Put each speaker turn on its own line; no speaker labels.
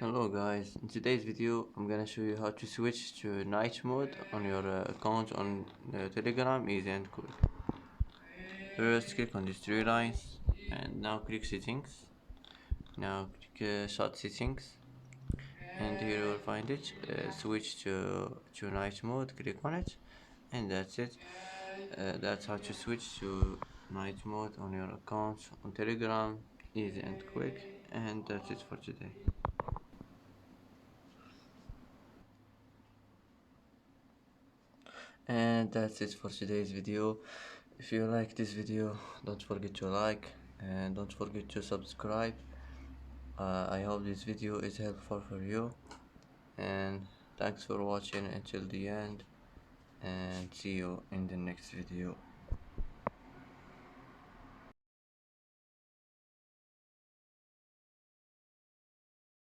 Hello guys, in today's video I'm gonna show you how to switch to night mode on your account on Telegram easy and quick. First click on these three lines and now click settings. Now click shot settings and here you will find it. Switch to night mode, click on it and that's it. That's how to switch to night mode on your account on Telegram easy and quick, and that's it for today. And that's it for today's video. If you like this video, don't forget to like and don't forget to subscribe. I hope this video is helpful for you, and thanks for watching until the end, and see you in the next video.